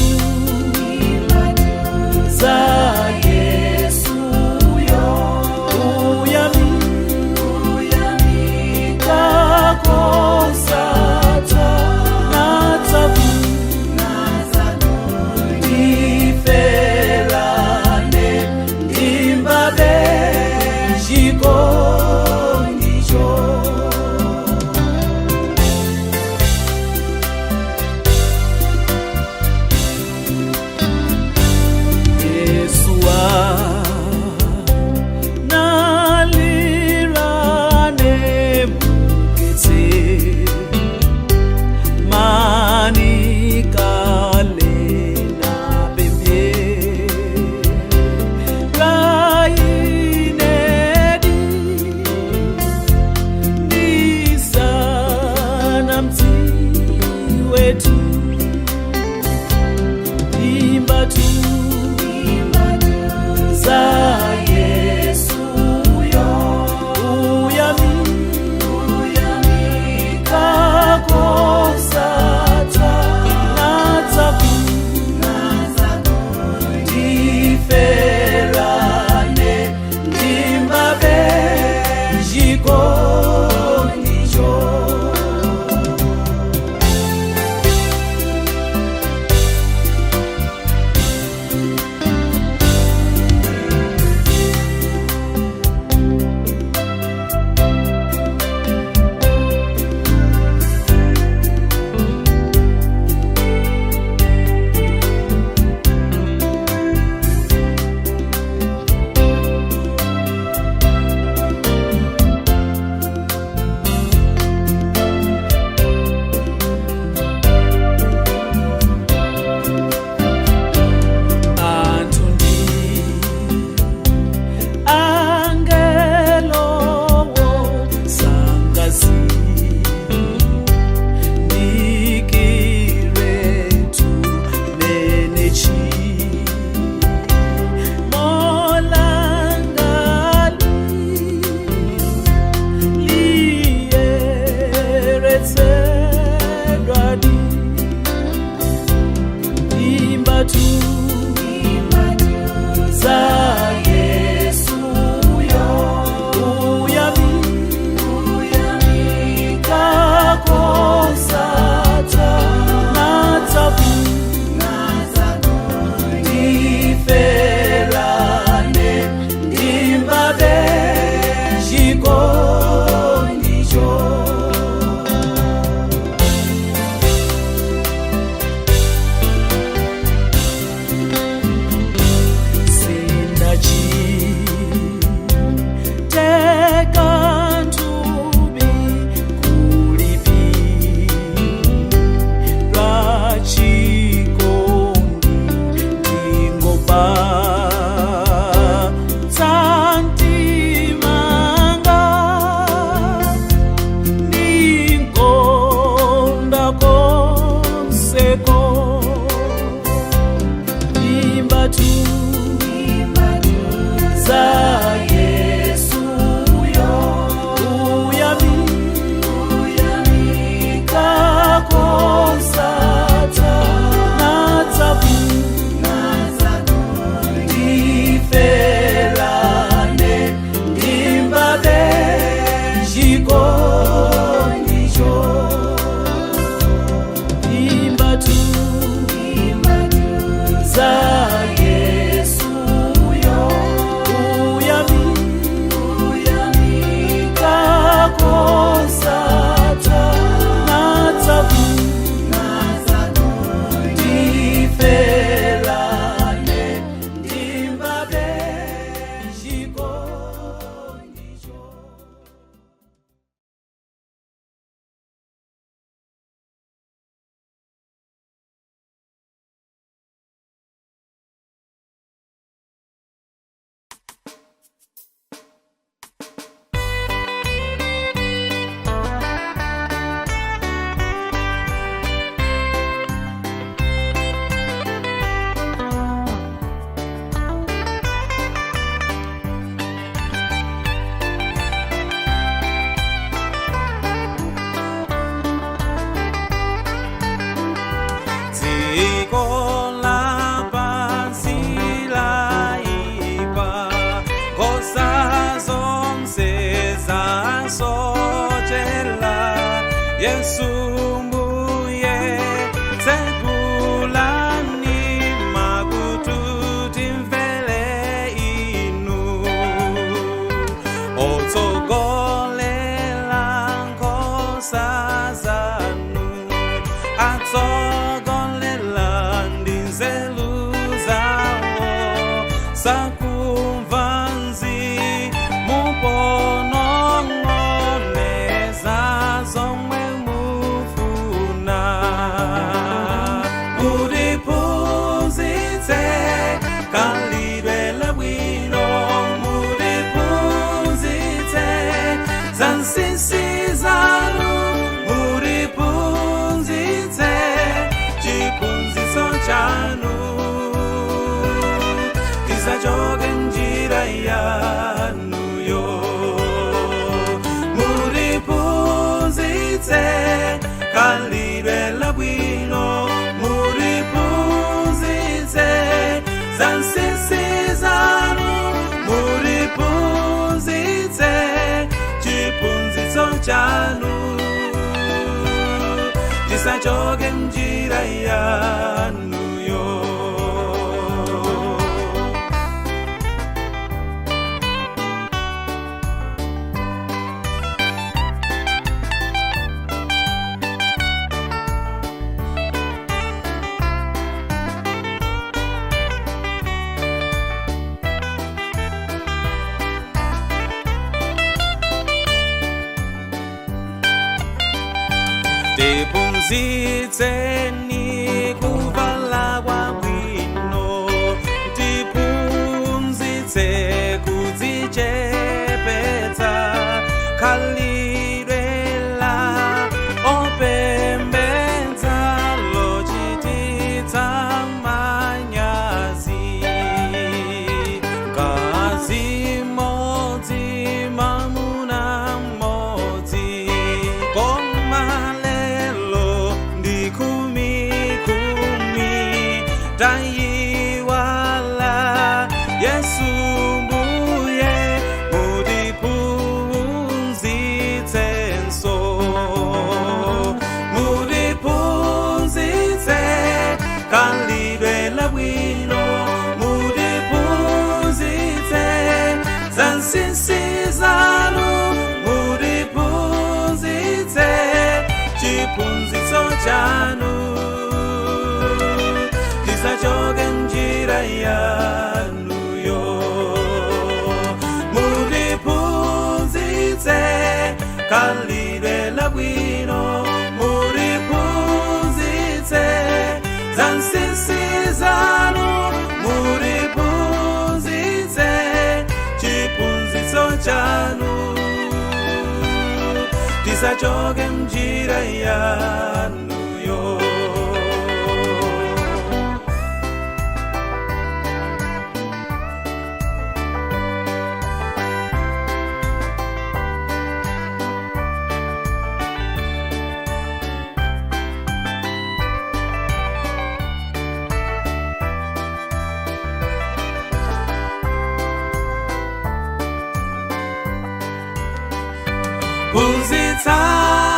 Yesu mbuye tsekulani makutu timvele inu otsogolela nkhosa zanu atsogolela ndi nzeru zawo sakumva nzi muponong'oneza zomwe mufuna mutiphunzitse khalidwe labwino mutiphunzitse za zinsinsi zanu mutiphunzitse chiphunzitso chanu tisachoke njira yanuyo mutiphunzitse khalidwe labwino mutiphunzitse za zinsinsi zanu mutiphunzitse chiphunzitso chanu tisachoke njira yanuyo. Tiphunzitseni kuvala kwabwino tiphunzitse kudzichepetsa khalidwe la opembedza lochititsa manyazi mkazi mmodzi mwamuna mmodzi koma tayiwala Yesu mbuye mutiphunzitsenso mutiphunzitse khalidwe labwino mutiphunzitse za zinsinsi zanu mutiphunzitse chiphunzitso chanu tisachoke njira yanuyo mutiphunzitse khalidwe labwino mutiphunzitse za zinsinsi zanu mutiphunzitse chiphunzitso chanu tisachoke njira yanuyo.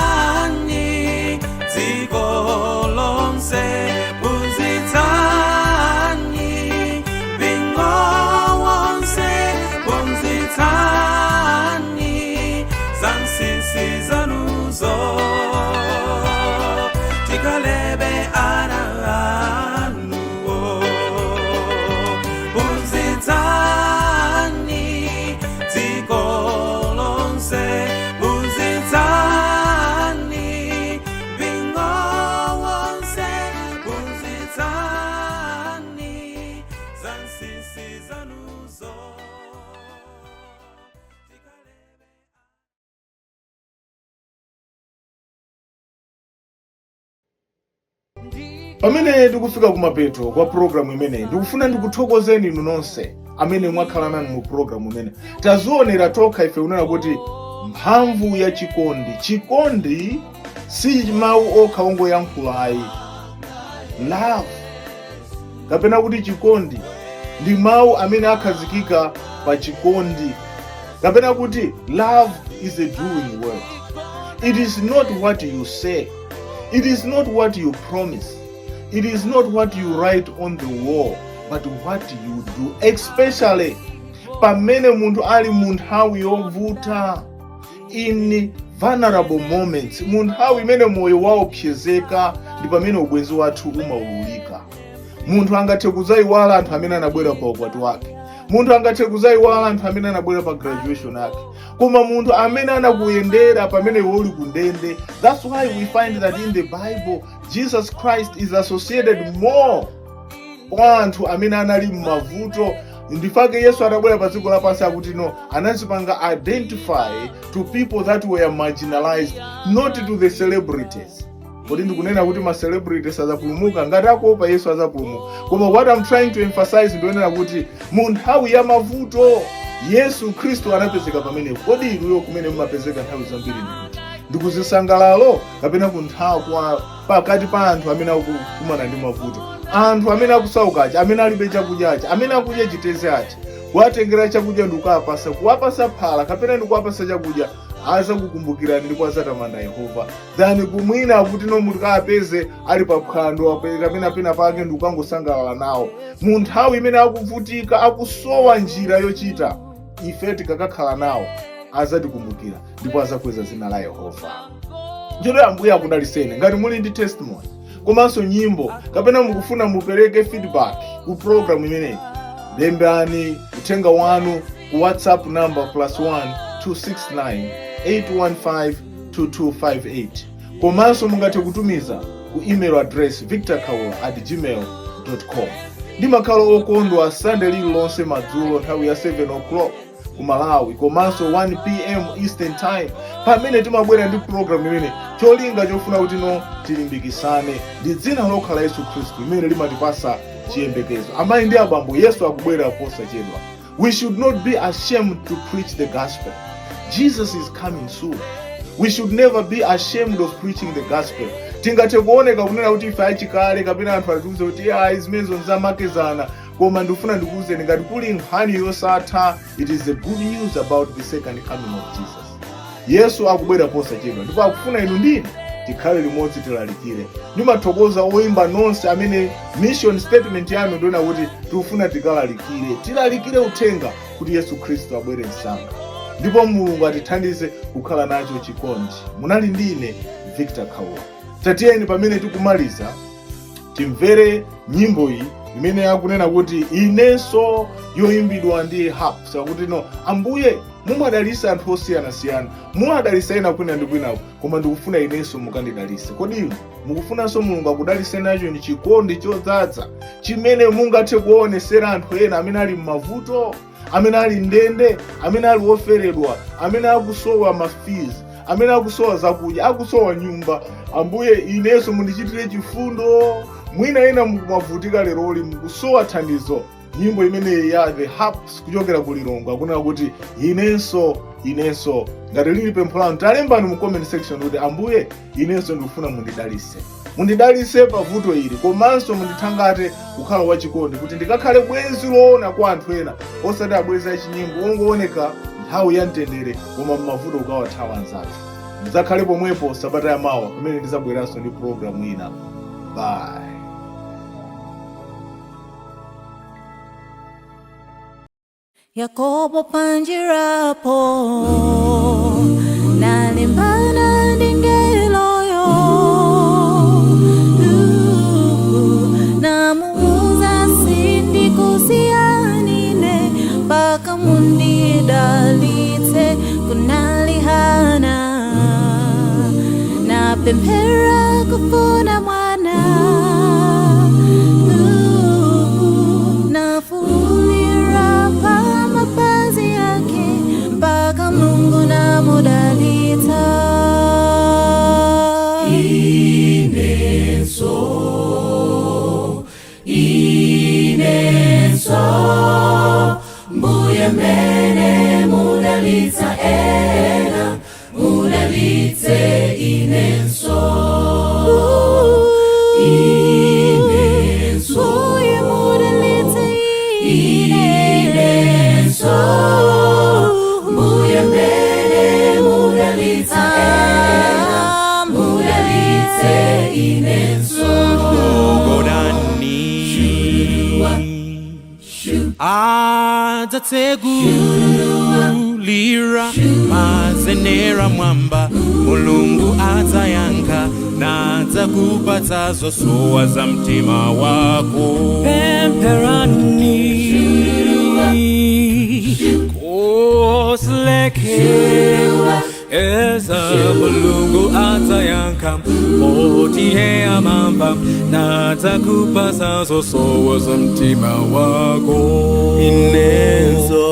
Phunzitsani dziko lonse phunzitsani mpingo wonse phunzitsani za zinsinsi zanuzo tikalebe ana anuwo phunzitsani dziko lonse pamene tikufika kumapeto kwa programu imeneyi ndikufuna ndikuthokozeni inu nonse amene mwakhala nanu mu programu imene tazionera tokha ife kunena kuti mphamvu ya chikondi si mawu okha ongoyankhulayi love kapena kuti chikondi ndi mawu amene akhazikika pa chikondi kapena kuti love is a doing word. It is not what you say. It is not what you promise. It is not what you write on the wall, but what you do. Especially pamene munthu ali mu nthawi yovuta, in vulnerable moments, mu nthawi imene moyo waopsezeka, ndi pamene ubwenzi wathu umaululika. Munthu angathe kuzayiwala anthu amene anabwera pa ukwati wake. Munthu angathe kuzayiwala anthu amene anabwera pa graduation yake. Koma munthu amene anakuyendera pamene iwe uli kundende. That's why we find that in the Bible, Jesus Christ is associated more kwa anthu amene anali m'mavuto. Ndifake Yesu atabwera pa dziko lapansi akuti no, anazipanga identify to people that were marginalized, not to the celebrities. Kodi ndikunena kuti ma celebrities azapulumuka ngati akuopa Yesu azapulumuka. Koma what I'm trying to emphasize ndionera kuti mu nthawi ya mavuto Yesu Kristo anapezeka pamene. Kodi inuyo kumene mumapezeka nthawi zambiri ndikuti ndikuzisangalalo kapena kunthawi kwa pakati pa anthu amene akukumana ndi mavuto, anthu amene akusaukachi, amene alibe chakudyachi, amene akudya chitezi achi, kuwatengera chakudya ndikuwapasa, kuwapasa phala kapena ndikuwapasa chakudya, azakukumbukirani ndipo azatamanda Yehova. Then kumwina akuti no munthu kapeze ali pa phwando kapena pena pake ndikukangosangalala nawo. Mu nthawi imene akuvutika, akusowa njira yochita, ife tikakakhala nawo azatikumbukira ndipo azakweza dzina la Yehova. Njalo Ambuye akudaliseni ngati muli ndi testimony komanso nyimbo kapena mukufuna mupereke feedback ku program imeneyi, lembani uthenga wanu ku WhatsApp number +1 269 815 2258. Komanso mungathe kutumiza ku email address victorkhaula@gmail.com. Ndimakhala okondwa Sunday lililonse madzulo nthawi ya 7 o'clock ku Malawi, komanso 1 p.m. Eastern Time, pamene timabwera ndi program imene cholinga chofuna kuti no tilimbikisane ndi dzina lokha la Yesu Khristu limene limatipasa chiyembekezo. Amayi ndi abambo, Yesu akubwera posachedwa. We should not be ashamed to preach the gospel. Jesus is coming soon. We should never be ashamed of preaching the gospel. Tingathe kuoneka kunena kuti ife achikale kapena anthu atiuze kuti zimenezo nzamakezana, koma ndikufuna ndikuwuzeni ngati kuli nkhani yosatha, it is the good news about the second coming of Jesus. Yesu akubwera posachedwa ndipo akufuna inu ndine tikhale limodzi tilalikire. Ndimathokoza oyimba nonse amene mission statement yanu ndiona kuti tikufuna tilalikire uthenga kuti Yesu Khristu abwere msanga, ndipo Mulungu atithandize kukhala nacho chikondi. Munali ndine Victor Khaula. Tatiyeni pamene tikumaliza timvere nyimbo iyi imene yakunena kuti inenso, yoyimbidwa ndi harp. Sakuti no, Ambuye mumadalisa anthu osiyanasiyana, mumadalisa ena kwina ndi kwinawo, koma ndikufuna inenso mukandidalise. Kodi inu mukufunanso Mulungu akudalise nacho ni chikondi chodzaza chimene mungathe kuonesera anthu ena amene ali m'mavuto, amene ali ndende, amene ali oferedwa, amene akusowa mafizi, amene akusowa zakudya, akusowa nyumba. Ambuye inenso mundichitire chifundo. Mwina ena mukumavutika leroli mukusowa thandizo. Nyimbo imene ya the harps kuchokera ku Lilongwe akunena kuti inenso ngati lili pempho lanu talembani mu comment section kuti Ambuye inenso ndikufuna mundidalise pavuto ili, komanso mundithangate kukhala wachikondi kuti ndikakhale bwenzi loona kwa anthu ena, osati abwenzi achinyimbo ongooneka nthawi ya mtendere koma m'mavuto ukawathawa anzathu. Ndizakhale pomwepo sabata ya mawa pamene ndizabweranso ndi program ina. Bye. Yakobo panjirapo nalimbana ndingeloyo namuuza sindikusiyanine mpaka mundidalitse kunalihana napemphera kufuna mwana nafulira pa mapazi yake mpaka Mungu namudalita. Inenso mbuye mene mudalitsa ena mudalitse inenso mbuye mudalitse inenso mbuye mene mudalitsa ena adzatsegulira mazenera mwamba, Mulungu adzayankha nadzakupatsa zosowa za mtima wako. Pemperani kosleke eza Mulungu adzayankha poti amamba nadzakupatsa zosowa za mtima wako. Inenso